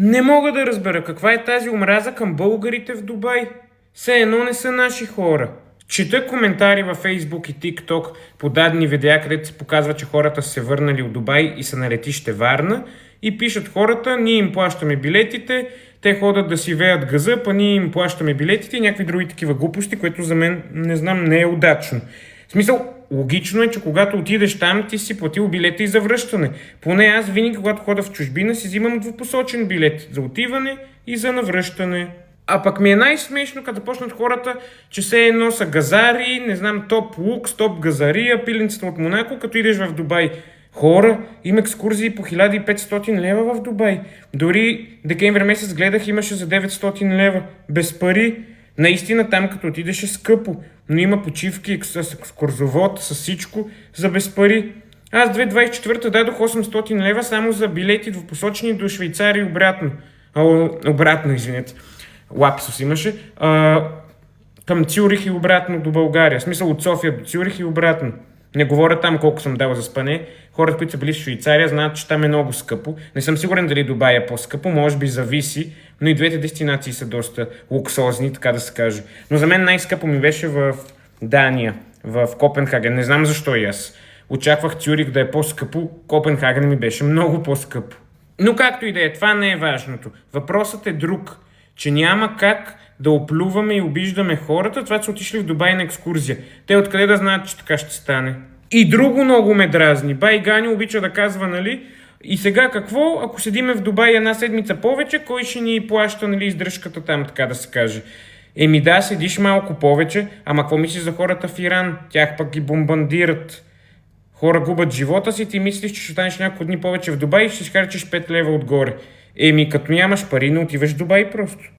Не мога да разбера каква е тази омраза към българите в Дубай. Все едно не са наши хора. Чета коментари във Facebook и TikTok по дадени видеа, където се показва, че хората са се върнали от Дубай и са на летище Варна и пишат хората, ние им плащаме билетите, те ходят да си веят газа, па ние им плащаме билетите и някакви други такива глупости, което за мен, не знам, не е удачно. В смисъл, логично е, че когато отидеш там, ти си платил билета и за връщане. Поне аз винаги, когато ходя в чужбина, си взимам двупосочен билет за отиване и за навръщане. А пък ми е най-смешно, като почнат хората, че все едно са газари, не знам, топ лукс, топ газария, пиленцата от Монако, като идеш в Дубай. Хора, има екскурзии по 1500 лева в Дубай. Дори декември месец гледах, имаше за 900 лева. Без пари. Наистина там като отидеш е скъпо, но има почивки с екскурзовод, с всичко за без пари. Аз 2024 дадох 800 лева само за билети двупосочни до Швейцария и обратно. Обратно, извинете. Лапсус имаше. Към Цюрих и обратно до България. В смисъл от София до Цюрих и обратно. Не говоря там колко съм дал за спане. Хората, които са били в Швейцария, знаят, че там е много скъпо. Не съм сигурен дали Дубай е по-скъпо, може би зависи, но и двете дестинации са доста луксозни, така да се каже. Но за мен най-скъпо ми беше в Дания, в Копенхаген. Не знам защо и аз. Очаквах Цюрих да е по-скъпо, Копенхаген ми беше много по-скъпо. Но както и да е, това не е важното. Въпросът е друг, че няма как да оплюваме и обиждаме хората, това са отишли в Дубай на екскурзия. Те откъде да знаят, че така ще стане? И друго много ме дразни. Бай Гани обича да казва, нали? И сега какво, ако седиме в Дубай една седмица повече, кой ще ни плаща, нали, издръжката там, така да се каже? Еми да, седиш малко повече, ама какво мислиш за хората в Иран? Тях пък ги бомбандират. Хора губят живота си, ти мислиш, че ще останеш няколко дни повече в Дубай и ще изхарчиш 5 лева отгоре. Еми, като нямаш пари, не отиваш в Дубай просто.